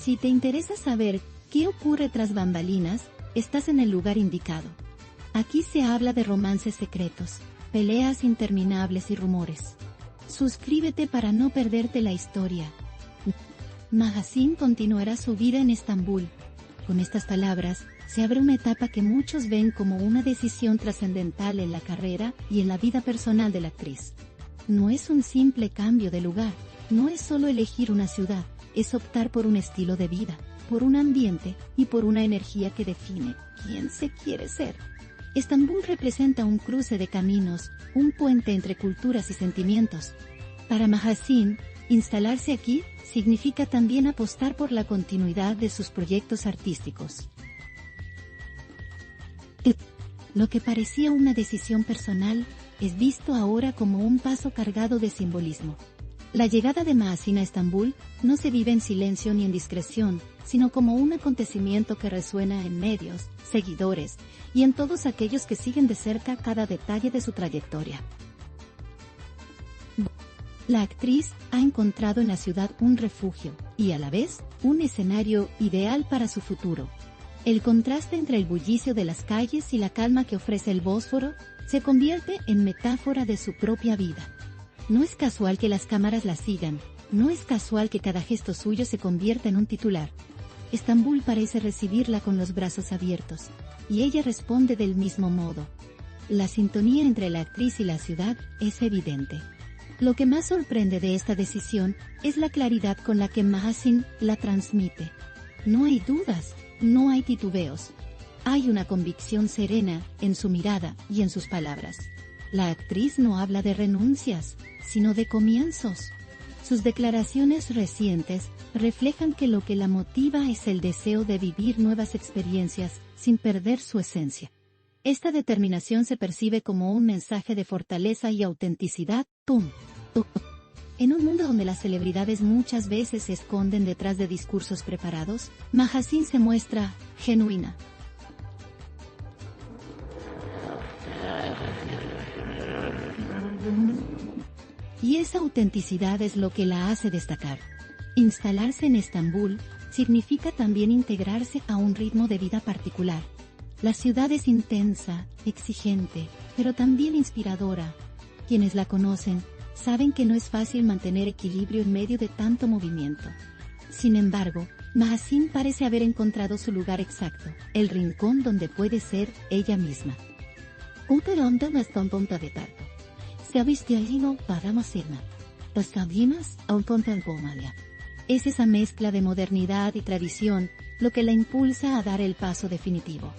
Si te interesa saber qué ocurre tras bambalinas, estás en el lugar indicado. Aquí se habla de romances secretos, peleas interminables y rumores. Suscríbete para no perderte la historia. Magazine continuará su vida en Estambul. Con estas palabras, se abre una etapa que muchos ven como una decisión trascendental en la carrera y en la vida personal de la actriz. No es un simple cambio de lugar, no es solo elegir una ciudad, es optar por un estilo de vida, por un ambiente y por una energía que define quién se quiere ser. Estambul representa un cruce de caminos, un puente entre culturas y sentimientos. Para Magazine, instalarse aquí significa también apostar por la continuidad de sus proyectos artísticos. Lo que parecía una decisión personal, es visto ahora como un paso cargado de simbolismo. La llegada de Magazine a Estambul no se vive en silencio ni en discreción, sino como un acontecimiento que resuena en medios, seguidores, y en todos aquellos que siguen de cerca cada detalle de su trayectoria. La actriz ha encontrado en la ciudad un refugio, y a la vez, un escenario ideal para su futuro. El contraste entre el bullicio de las calles y la calma que ofrece el Bósforo, se convierte en metáfora de su propia vida. No es casual que las cámaras la sigan, no es casual que cada gesto suyo se convierta en un titular. Estambul parece recibirla con los brazos abiertos, y ella responde del mismo modo. La sintonía entre la actriz y la ciudad es evidente. Lo que más sorprende de esta decisión es la claridad con la que Magazine la transmite. No hay dudas, no hay titubeos. Hay una convicción serena en su mirada y en sus palabras. La actriz no habla de renuncias, sino de comienzos. Sus declaraciones recientes reflejan que lo que la motiva es el deseo de vivir nuevas experiencias sin perder su esencia. Esta determinación se percibe como un mensaje de fortaleza y autenticidad. En un mundo donde las celebridades muchas veces se esconden detrás de discursos preparados, Magazine se muestra genuina. Y esa autenticidad es lo que la hace destacar. Instalarse en Estambul significa también integrarse a un ritmo de vida particular. La ciudad es intensa, exigente, pero también inspiradora. Quienes la conocen saben que no es fácil mantener equilibrio en medio de tanto movimiento. Sin embargo, Magazine parece haber encontrado su lugar exacto, el rincón donde puede ser ella misma. Uteronda me está en punta de tarto. Se ha vistido para Macerna. Las cabinas aún contan Pomalia. Es esa mezcla de modernidad y tradición lo que la impulsa a dar el paso definitivo.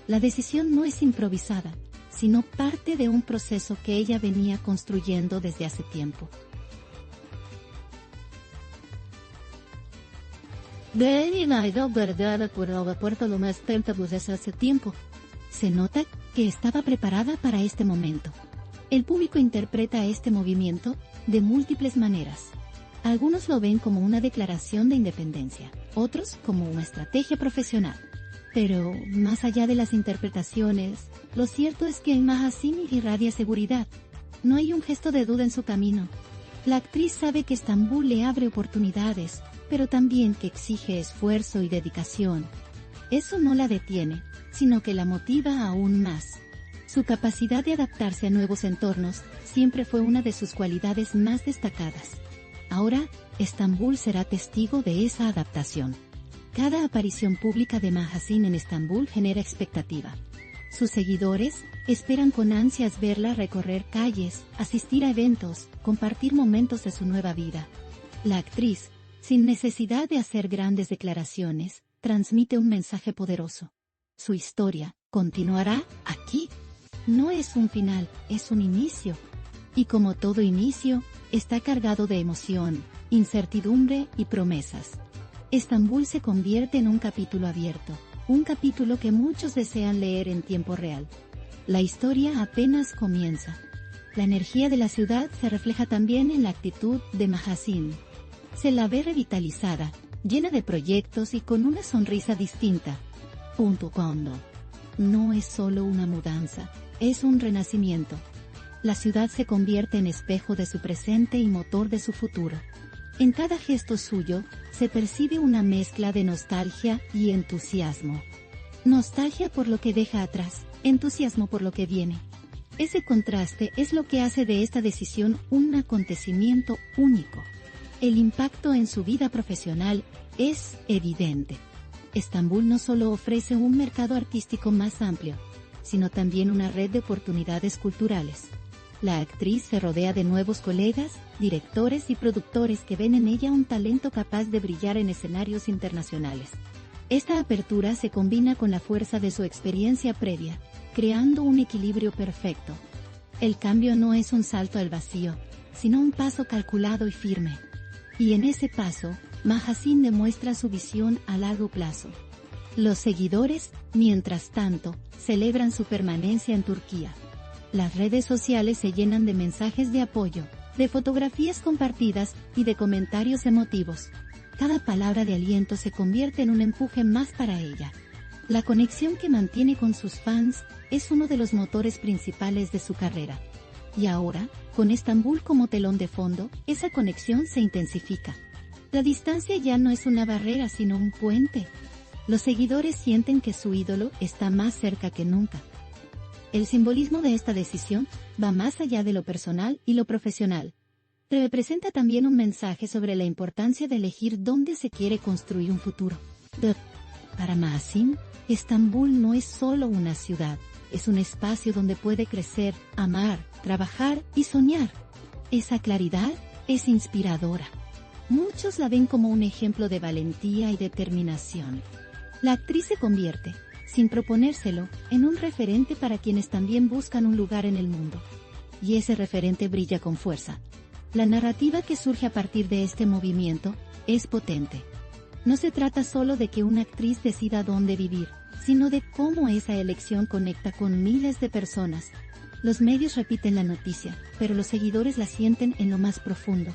La decisión no es improvisada, sino parte de un proceso que ella venía construyendo desde hace tiempo. Hace tiempo. Se nota que estaba preparada para este momento. El público interpreta este movimiento de múltiples maneras. Algunos lo ven como una declaración de independencia, otros como una estrategia profesional. Pero, más allá de las interpretaciones, lo cierto es que en Magazine irradia seguridad. No hay un gesto de duda en su camino. La actriz sabe que Estambul le abre oportunidades, pero también que exige esfuerzo y dedicación. Eso no la detiene, sino que la motiva aún más. Su capacidad de adaptarse a nuevos entornos siempre fue una de sus cualidades más destacadas. Ahora, Estambul será testigo de esa adaptación. Cada aparición pública de Magazine en Estambul genera expectativa. Sus seguidores esperan con ansias verla recorrer calles, asistir a eventos, compartir momentos de su nueva vida. La actriz, sin necesidad de hacer grandes declaraciones, transmite un mensaje poderoso. Su historia continuará aquí. No es un final, es un inicio. Y como todo inicio, está cargado de emoción, incertidumbre y promesas. Estambul se convierte en un capítulo abierto, un capítulo que muchos desean leer en tiempo real. La historia apenas comienza. La energía de la ciudad se refleja también en la actitud de Magazine. Se la ve revitalizada, llena de proyectos y con una sonrisa distinta. Cuando no es solo una mudanza, es un renacimiento. La ciudad se convierte en espejo de su presente y motor de su futuro. En cada gesto suyo, se percibe una mezcla de nostalgia y entusiasmo. Nostalgia por lo que deja atrás, entusiasmo por lo que viene. Ese contraste es lo que hace de esta decisión un acontecimiento único. El impacto en su vida profesional es evidente. Estambul no solo ofrece un mercado artístico más amplio, sino también una red de oportunidades culturales. La actriz se rodea de nuevos colegas, directores y productores que ven en ella un talento capaz de brillar en escenarios internacionales. Esta apertura se combina con la fuerza de su experiencia previa, creando un equilibrio perfecto. El cambio no es un salto al vacío, sino un paso calculado y firme. Y en ese paso, Mahasin demuestra su visión a largo plazo. Los seguidores, mientras tanto, celebran su permanencia en Turquía. Las redes sociales se llenan de mensajes de apoyo, de fotografías compartidas y de comentarios emotivos. Cada palabra de aliento se convierte en un empuje más para ella. La conexión que mantiene con sus fans es uno de los motores principales de su carrera. Y ahora, con Estambul como telón de fondo, esa conexión se intensifica. La distancia ya no es una barrera sino un puente. Los seguidores sienten que su ídolo está más cerca que nunca. El simbolismo de esta decisión va más allá de lo personal y lo profesional. Representa también un mensaje sobre la importancia de elegir dónde se quiere construir un futuro. Para Mahasin, Estambul no es solo una ciudad, es un espacio donde puede crecer, amar, trabajar y soñar. Esa claridad es inspiradora. Muchos la ven como un ejemplo de valentía y determinación. La actriz se convierte, sin proponérselo, en un referente para quienes también buscan un lugar en el mundo. Y ese referente brilla con fuerza. La narrativa que surge a partir de este movimiento es potente. No se trata solo de que una actriz decida dónde vivir, sino de cómo esa elección conecta con miles de personas. Los medios repiten la noticia, pero los seguidores la sienten en lo más profundo.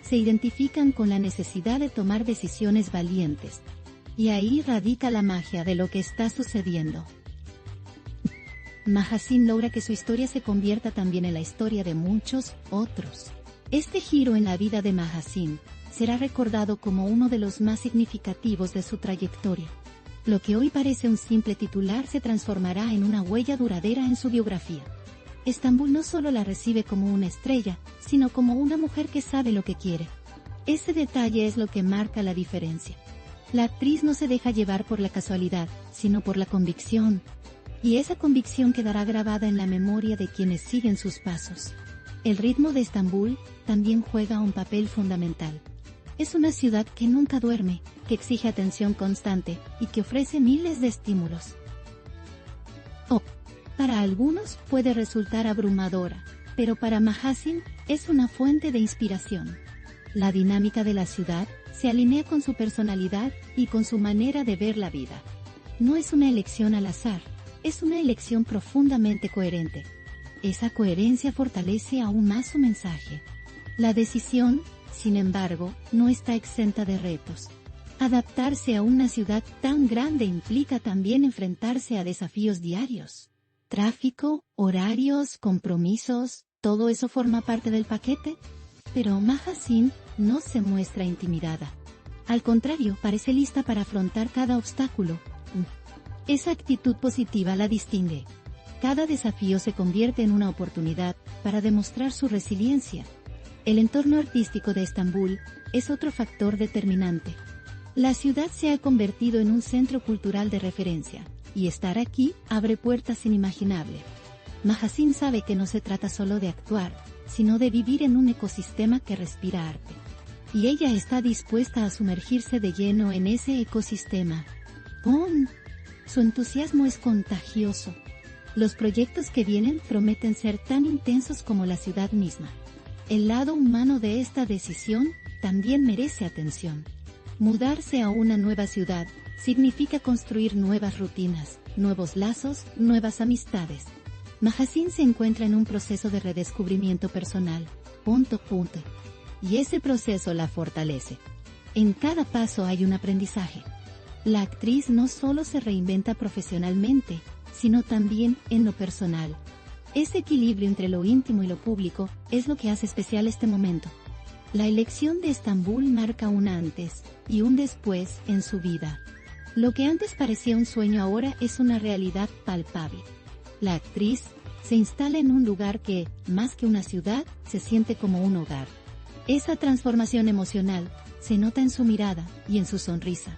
Se identifican con la necesidad de tomar decisiones valientes. Y ahí radica la magia de lo que está sucediendo. Mahasin logra que su historia se convierta también en la historia de muchos otros. Este giro en la vida de Mahasin será recordado como uno de los más significativos de su trayectoria. Lo que hoy parece un simple titular se transformará en una huella duradera en su biografía. Estambul no solo la recibe como una estrella, sino como una mujer que sabe lo que quiere. Ese detalle es lo que marca la diferencia. La actriz no se deja llevar por la casualidad, sino por la convicción. Y esa convicción quedará grabada en la memoria de quienes siguen sus pasos. El ritmo de Estambul también juega un papel fundamental. Es una ciudad que nunca duerme, que exige atención constante y que ofrece miles de estímulos. Para algunos puede resultar abrumadora, pero para Mahasin es una fuente de inspiración. La dinámica de la ciudad se alinea con su personalidad y con su manera de ver la vida. No es una elección al azar, es una elección profundamente coherente. Esa coherencia fortalece aún más su mensaje. La decisión, sin embargo, no está exenta de retos. Adaptarse a una ciudad tan grande implica también enfrentarse a desafíos diarios. Tráfico, horarios, compromisos, ¿todo eso forma parte del paquete? Pero Mahasin no se muestra intimidada. Al contrario, parece lista para afrontar cada obstáculo. Esa actitud positiva la distingue. Cada desafío se convierte en una oportunidad para demostrar su resiliencia. El entorno artístico de Estambul es otro factor determinante. La ciudad se ha convertido en un centro cultural de referencia, y estar aquí abre puertas inimaginables. Mahasin sabe que no se trata solo de actuar, sino de vivir en un ecosistema que respira arte. Y ella está dispuesta a sumergirse de lleno en ese ecosistema. ¡Pum! Su entusiasmo es contagioso. Los proyectos que vienen prometen ser tan intensos como la ciudad misma. El lado humano de esta decisión también merece atención. Mudarse a una nueva ciudad significa construir nuevas rutinas, nuevos lazos, nuevas amistades. Mahasin se encuentra en un proceso de redescubrimiento personal. Y ese proceso la fortalece. En cada paso hay un aprendizaje. La actriz no solo se reinventa profesionalmente, sino también en lo personal. Ese equilibrio entre lo íntimo y lo público es lo que hace especial este momento. La elección de Estambul marca un antes y un después en su vida. Lo que antes parecía un sueño ahora es una realidad palpable. La actriz se instala en un lugar que, más que una ciudad, se siente como un hogar. Esa transformación emocional se nota en su mirada y en su sonrisa.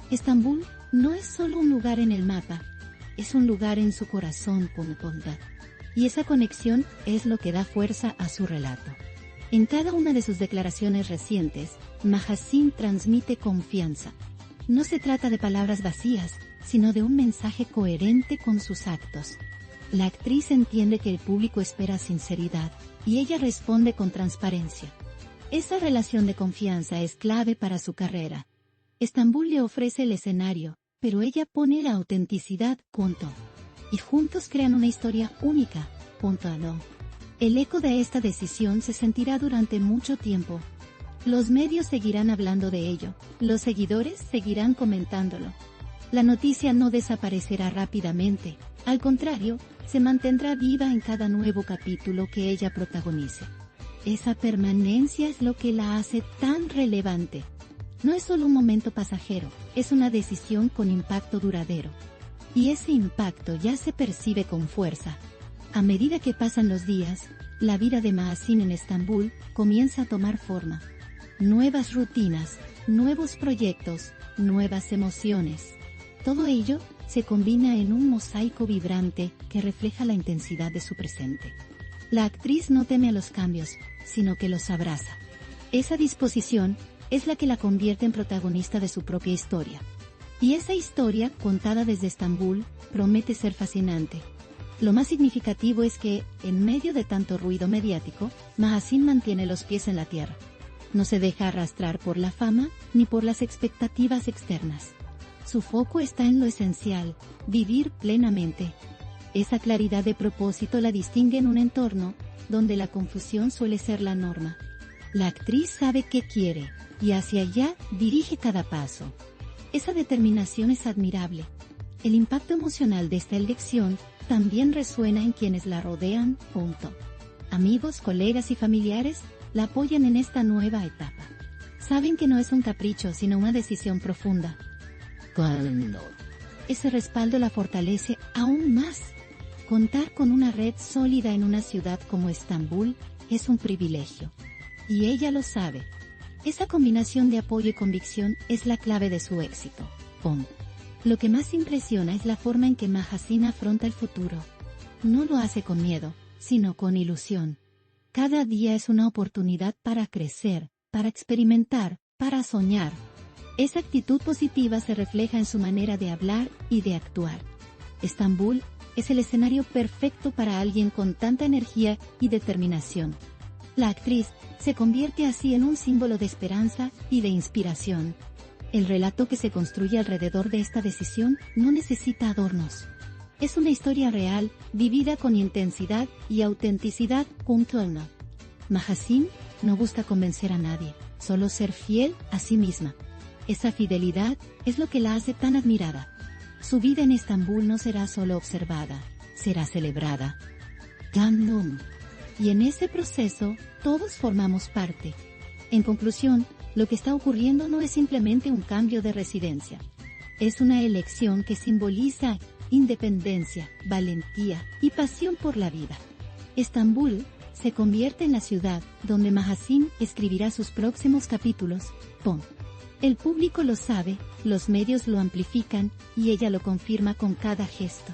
Estambul no es solo un lugar en el mapa, es un lugar en su corazón con bondad. Y esa conexión es lo que da fuerza a su relato. En cada una de sus declaraciones recientes, Mahasin transmite confianza. No se trata de palabras vacías, sino de un mensaje coherente con sus actos. La actriz entiende que el público espera sinceridad, y ella responde con transparencia. Esa relación de confianza es clave para su carrera. Estambul le ofrece el escenario, pero ella pone la autenticidad, y juntos crean una historia única, El eco de esta decisión se sentirá durante mucho tiempo. Los medios seguirán hablando de ello, los seguidores seguirán comentándolo. La noticia no desaparecerá rápidamente, al contrario, se mantendrá viva en cada nuevo capítulo que ella protagonice. Esa permanencia es lo que la hace tan relevante. No es solo un momento pasajero, es una decisión con impacto duradero. Y ese impacto ya se percibe con fuerza. A medida que pasan los días, la vida de Mahasin en Estambul comienza a tomar forma. Nuevas rutinas, nuevos proyectos, nuevas emociones. Todo ello se combina en un mosaico vibrante que refleja la intensidad de su presente. La actriz no teme a los cambios, sino que los abraza. Esa disposición es la que la convierte en protagonista de su propia historia. Y esa historia, contada desde Estambul, promete ser fascinante. Lo más significativo es que, en medio de tanto ruido mediático, Mahasin mantiene los pies en la tierra. No se deja arrastrar por la fama, ni por las expectativas externas. Su foco está en lo esencial, vivir plenamente. Esa claridad de propósito la distingue en un entorno, donde la confusión suele ser la norma. La actriz sabe qué quiere, y hacia allá dirige cada paso. Esa determinación es admirable. El impacto emocional de esta elección también resuena en quienes la rodean. Amigos, colegas y familiares la apoyan en esta nueva etapa. Saben que no es un capricho, sino una decisión profunda. Ese respaldo la fortalece aún más. Contar con una red sólida en una ciudad como Estambul es un privilegio. Y ella lo sabe. Esa combinación de apoyo y convicción es la clave de su éxito. Lo que más impresiona es la forma en que Mahasin afronta el futuro. No lo hace con miedo, sino con ilusión. Cada día es una oportunidad para crecer, para experimentar, para soñar. Esa actitud positiva se refleja en su manera de hablar y de actuar. Estambul es el escenario perfecto para alguien con tanta energía y determinación. La actriz se convierte así en un símbolo de esperanza y de inspiración. El relato que se construye alrededor de esta decisión no necesita adornos. Es una historia real, vivida con intensidad y autenticidad. Mahasin no busca convencer a nadie, solo ser fiel a sí misma. Esa fidelidad es lo que la hace tan admirada. Su vida en Estambul no será solo observada, será celebrada. Y en ese proceso, todos formamos parte. En conclusión, lo que está ocurriendo no es simplemente un cambio de residencia. Es una elección que simboliza independencia, valentía y pasión por la vida. Estambul se convierte en la ciudad donde Mahasin escribirá sus próximos capítulos. El público lo sabe, los medios lo amplifican y ella lo confirma con cada gesto.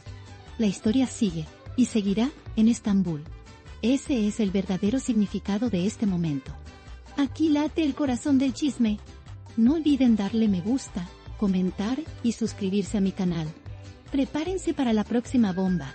La historia sigue, y seguirá, en Estambul. Ese es el verdadero significado de este momento. Aquí late el corazón del chisme. No olviden darle me gusta, comentar y suscribirse a mi canal. Prepárense para la próxima bomba.